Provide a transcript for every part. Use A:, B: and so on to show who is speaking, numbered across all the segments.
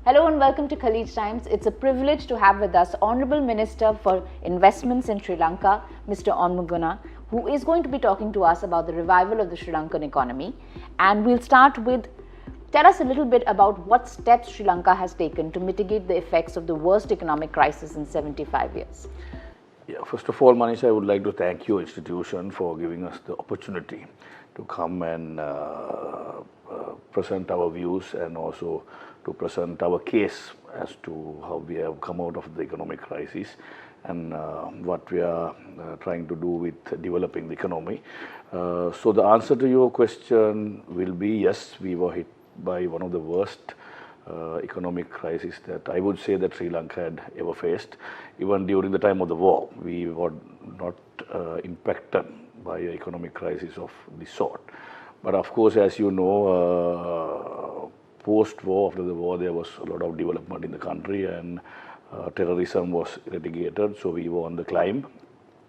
A: Hello and welcome to Khalegi Times. It's a privilege to have with us Honorable Minister for Investments in Sri Lanka, Mr. Amunugama, who is going to be talking to us about the revival of the Sri Lankan economy. And we'll start with, tell us a little bit about what steps Sri Lanka has taken to mitigate the effects of the worst economic crisis in 75 years.
B: Yeah, first of all, Manish, I would like to thank your institution for giving us the opportunity to come and present our views and also to present our case as to how we have come out of the economic crisis and what we are trying to do with developing the economy. So the answer to your question will be yes, we were hit by one of the worst economic crisis that I would say that Sri Lanka had ever faced. Even during the time of the war, we were not impacted by an economic crisis of this sort. But of course, as you know, post-war, after the war, there was a lot of development in the country and terrorism was eradicated, so we were on the climb.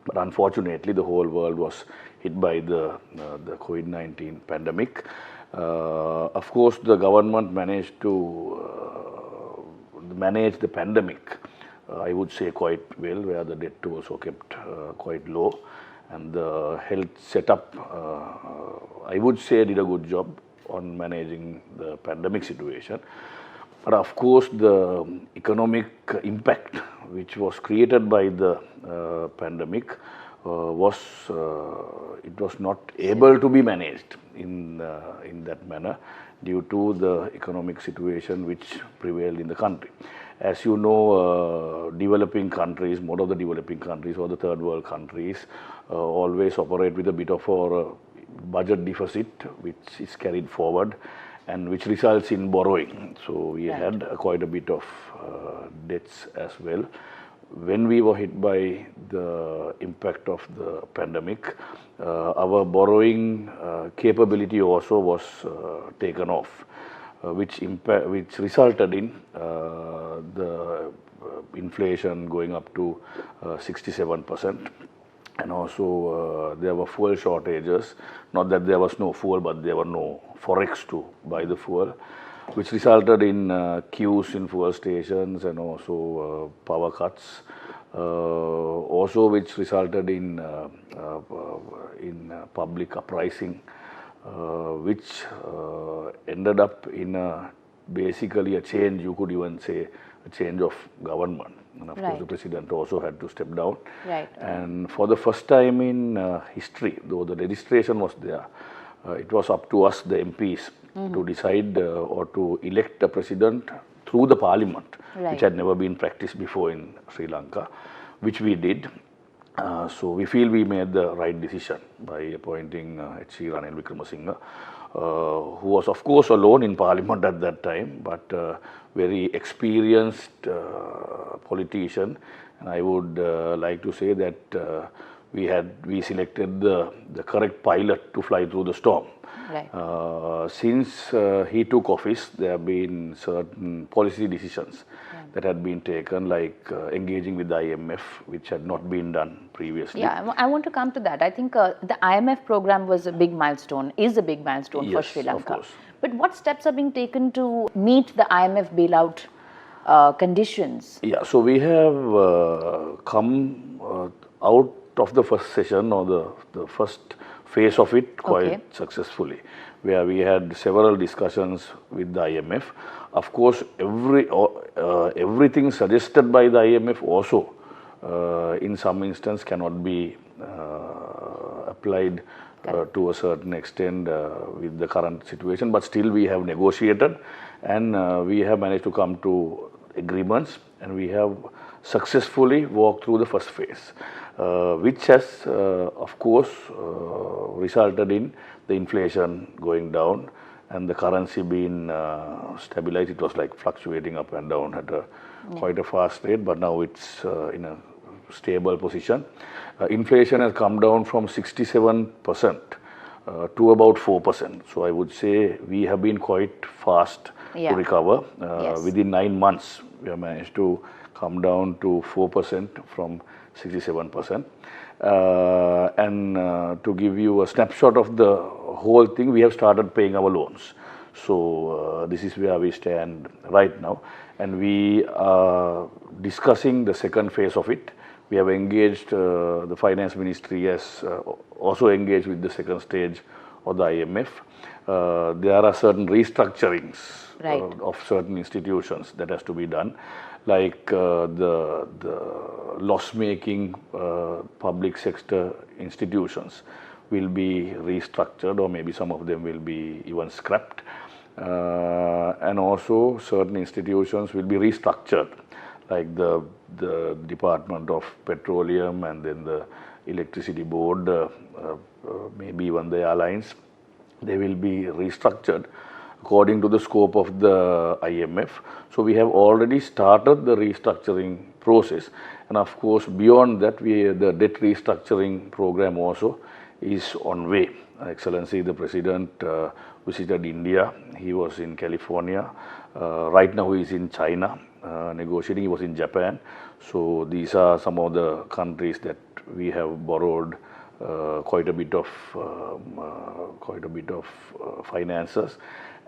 B: But unfortunately, the whole world was hit by the COVID-19 pandemic. Of course, the government managed to manage the pandemic, I would say, quite well, where the death toll also kept quite low. And the health setup, I would say, did a good job on managing the pandemic situation. But of course, the economic impact which was created by the pandemic was not able to be managed in that manner due to the economic situation which prevailed in the country. As you know, developing countries, most of the developing countries or the third world countries always operate with a bit of a budget deficit which is carried forward and which results in borrowing. So we had quite a bit of debts as well. When we were hit by the impact of the pandemic, our borrowing capability also was taken off, which resulted in the inflation going up to 67%. And also there were fuel shortages, not that there was no fuel, but there were no forex to buy the fuel, which resulted in queues in fuel stations and also power cuts, also which resulted in public uprising, which ended up in basically a change, you could even say a change of government. And of course, the president also had to step down. And for the first time in history, though the legislation was there, it was up to us, the MPs, to decide or to elect a president through the parliament, which had never been practiced before in Sri Lanka, which we did. So we feel we made the right decision by appointing H.C. Ranil Wickremesinghe, who was of course alone in parliament at that time, but very experienced politician. And I would like to say that we selected the correct pilot to fly through the storm. Since he took office, there have been certain policy decisions that had been taken, like engaging with the IMF, which had not been done previously.
A: Yeah, I want to come to that. I think the IMF program was a big milestone, is a big milestone for Sri Lanka.
B: Of course.
A: But what steps are being taken to meet the IMF bailout conditions?
B: Yeah, so we have come out of the first session or the first phase of it quite successfully, where we had several discussions with the IMF. Of course, everything suggested by the IMF also in some instance cannot be applied to a certain extent with the current situation, but still we have negotiated and we have managed to come to agreements, and we have successfully walked through the first phase, which has of course resulted in the inflation going down and the currency being stabilized. It was like fluctuating up and down at quite a fast rate, but now it's in a stable position. Inflation has come down from 67% to about 4%. So I would say we have been quite fast to recover. Within 9 months, we have managed to come down to 4% from 67%. And to give you a snapshot of the whole thing, we have started paying our loans. So this is where we stand right now, and we are discussing the second phase of it. We have engaged, the finance ministry has also engaged with the second stage of the IMF. There are certain restructurings of certain institutions that has to be done, like the loss-making public sector institutions will be restructured, or maybe some of them will be even scrapped. And also certain institutions will be restructured, like the Department of Petroleum and then the Electricity Board, maybe even the airlines. They will be restructured according to the scope of the IMF. So we have already started the restructuring process, and of course beyond that the debt restructuring program also is on way. Excellency the President visited India. He was in California. Right now he is in China negotiating. He was in Japan. So these are some of the countries that we have borrowed quite a bit of finances,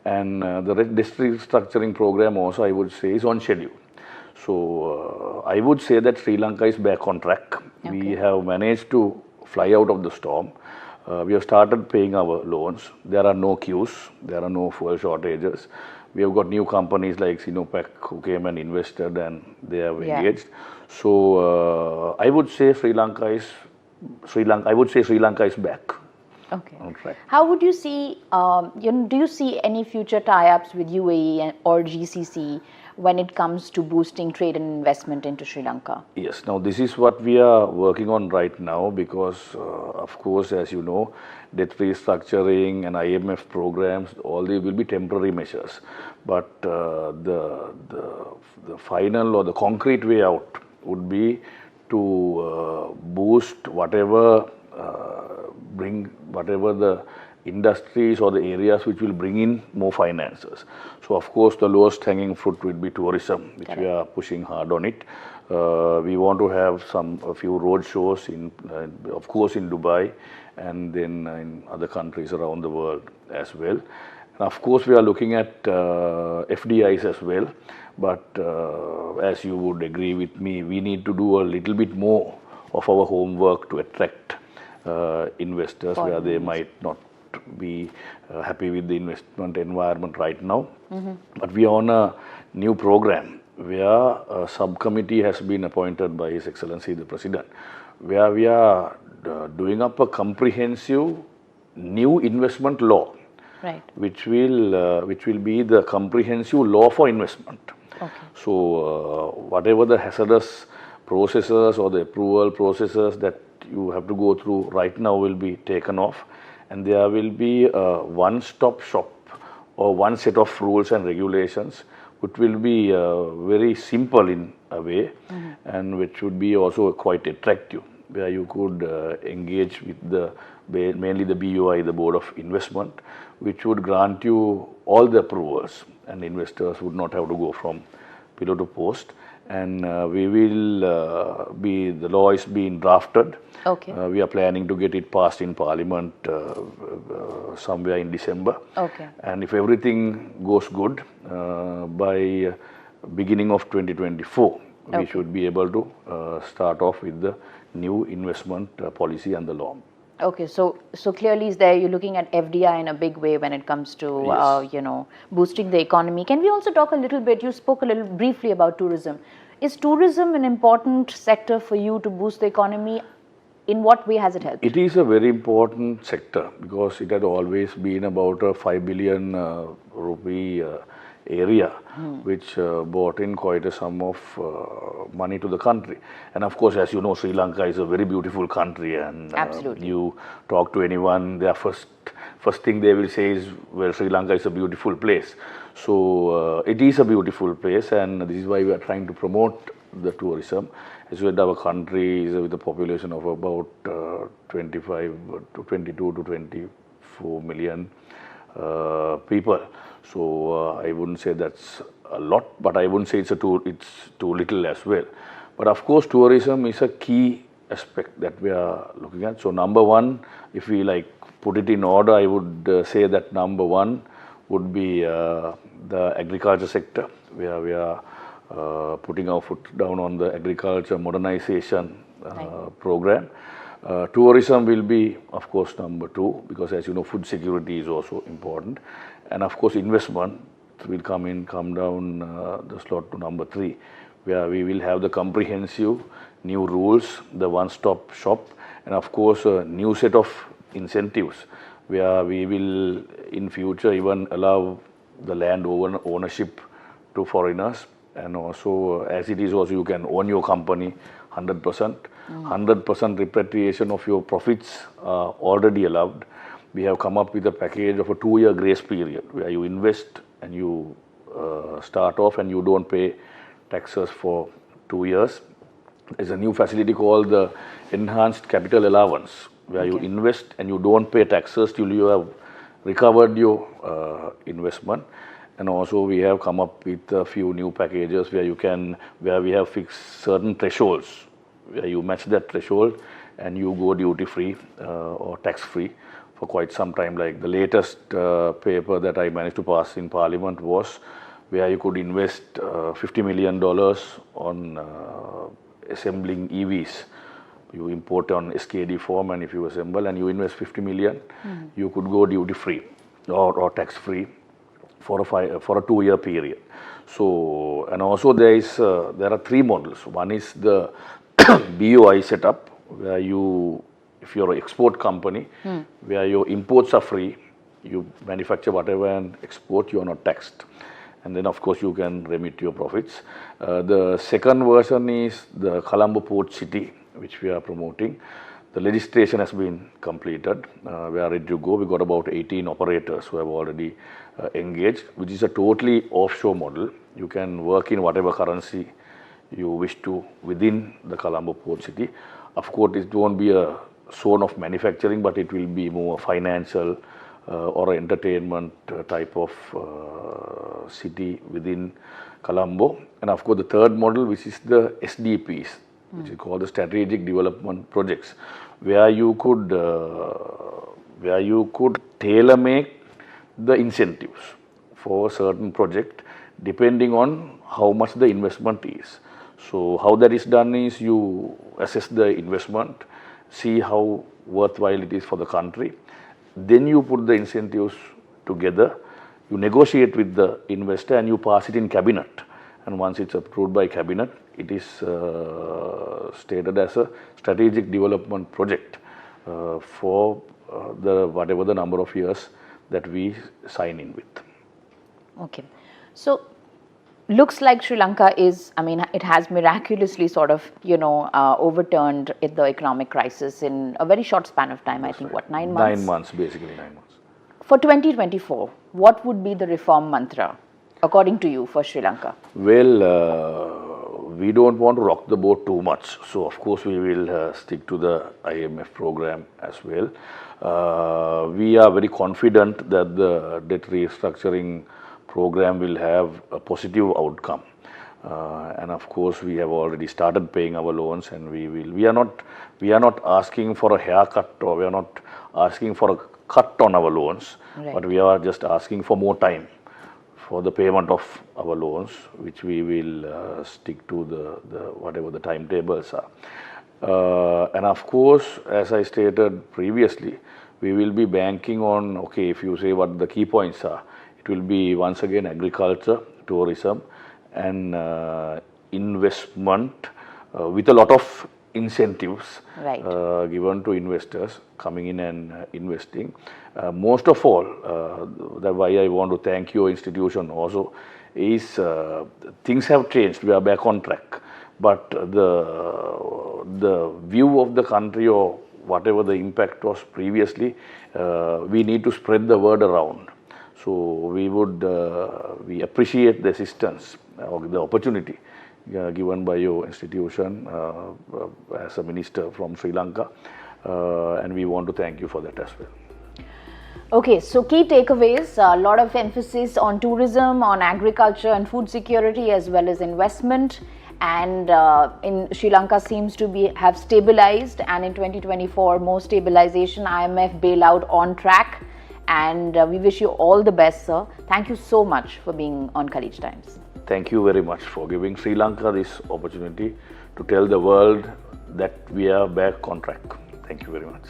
B: and the debt restructuring program also, I would say, is on schedule. So I would say that Sri Lanka is back on track. Okay. We have managed to fly out of the storm. We have started paying our loans. There are no queues. There are no fuel shortages. We have got new companies like Sinopec who came and invested, and they have engaged. So I would say Sri Lanka is back.
A: Okay.
B: On track.
A: How would you see? Do you see any future tie-ups with UAE or GCC when it comes to boosting trade and investment into Sri Lanka?
B: Yes. Now this is what we are working on right now, because of course, as you know, debt restructuring and IMF programs, all they will be temporary measures. But the final or the concrete way out would be to boost whatever the industries or the areas which will bring in more finances. So of course the lowest hanging fruit will be tourism, which we are pushing hard on it. We want to have a few road shows of course in Dubai, and then in other countries around the world as well. And of course we are looking at FDIs as well. But as you would agree with me, we need to do a little bit more of our homework to attract investors where they might not be happy with the investment environment right now. Mm-hmm. But we are on a new program where a subcommittee has been appointed by His Excellency the President, where we are doing up a comprehensive new investment law, which will be the comprehensive law for investment. Okay. So whatever the hazardous processes or the approval processes that you have to go through right now will be taken off, and there will be a one-stop shop or one set of rules and regulations which will be very simple in a way, and which would be also quite attractive, where you could engage with mainly the BOI, the Board of Investment, which would grant you all the approvals, and investors would not have to go from pillar to post. And the law is being drafted. Okay. We are planning to get it passed in Parliament somewhere in December. Okay. And if everything goes good, by beginning of 2024, we should be able to start off with the new investment policy and the law.
A: Okay, so clearly you're looking at FDI in a big way when it comes to boosting the economy. Can we also talk a little bit? You spoke a little briefly about tourism. Is tourism an important sector for you to boost the economy? In what way has it helped?
B: It is a very important sector because it had always been about a 5 billion rupee area, which brought in quite a sum of money to the country. And of course, as you know, Sri Lanka is a very beautiful country, and you talk to anyone, their first thing they will say is, well, Sri Lanka is a beautiful place. So it is a beautiful place, and this is why we are trying to promote the tourism. As well, our country is with a population of about 22 to 24 million people. So I wouldn't say that's a lot, but I wouldn't say it's too little as well. But of course, tourism is a key aspect that we are looking at. So number one, if we put it in order, I would say that number one would be the agriculture sector, where we are putting our foot down on the agriculture modernization program. Tourism will be, of course, number 2, because as you know, food security is also important. And of course, investment will come down the slot to number 3, where we will have the comprehensive new rules, the one-stop shop, and of course, a new set of incentives, where we will in future even allow the land ownership to foreigners. And also, as it is also, you can own your company 100%. 100% repatriation of your profits are already allowed. We have come up with a package of a 2-year grace period, where you invest and you start off and you don't pay taxes for 2 years. There's a new facility called the Enhanced Capital Allowance, where you invest and you don't pay taxes till you have recovered your investment. And also we have come up with a few new packages where we have fixed certain thresholds, where you match that threshold and you go duty free or tax free for quite some time. Like the latest paper that I managed to pass in Parliament was where you could invest $50 million on assembling EVs. You import on SKD form, and if you assemble and you invest 50 million, you could go duty free or tax free for a 2-year period. So, and also there are 3 models. One is the BOI setup, where if you're an export company, where your imports are free, you manufacture whatever and export, you are not taxed. And then of course you can remit your profits. The second version is the Colombo Port City, which we are promoting. The legislation has been completed. We are ready to go. We got about 18 operators who have already engaged, which is a totally offshore model. You can work in whatever currency you wish to within the Colombo Port City. Of course, it won't be a zone of manufacturing, but it will be more financial or entertainment type of city within Colombo. And of course, the third model, which is the SDPs, which is called the Strategic Development Projects, where you could tailor make the incentives for a certain project depending on how much the investment is. So how that is done is you assess the investment, see how worthwhile it is for the country, then you put the incentives together, you negotiate with the investor and you pass it in cabinet. And once it's approved by cabinet, it is stated as a strategic development project for whatever the number of years that we sign in with.
A: Okay. So, looks like Sri Lanka is, it has miraculously sort of, overturned the economic crisis in a very short span of time. That's I think, right. 9 months?
B: 9 months, basically 9 months.
A: For 2024, what would be the reform mantra, according to you, for Sri Lanka?
B: Well, we don't want to rock the boat too much. So, of course, we will stick to the IMF program as well. We are very confident that the debt restructuring program will have a positive outcome. And of course, we have already started paying our loans, and we are not asking for a haircut, or we are not asking for a cut on our loans, right. But we are just asking for more time for the payment of our loans, which we will stick to the whatever the timetables are. And of course, as I stated previously, we will be banking on, okay, if you say what the key points are, it will be once again agriculture, tourism, and investment with a lot of incentives, right. Given to investors coming in and investing. Most of all, that's why I want to thank your institution also, is things have changed. We are back on track. But the view of the country, or whatever the impact was previously, we need to spread the word around. So we appreciate the assistance or the opportunity given by your institution as a minister from Sri Lanka, and we want to thank you for that as well.
A: Okay, so key takeaways, a lot of emphasis on tourism, on agriculture and food security, as well as investment. And in Sri Lanka seems to have stabilized, and in 2024 more stabilization, IMF bailout on track, and we wish you all the best, sir. Thank you so much for being on Khalegi Times.
B: Thank you very much for giving Sri Lanka this opportunity to tell the world that we are back on track. Thank you very much.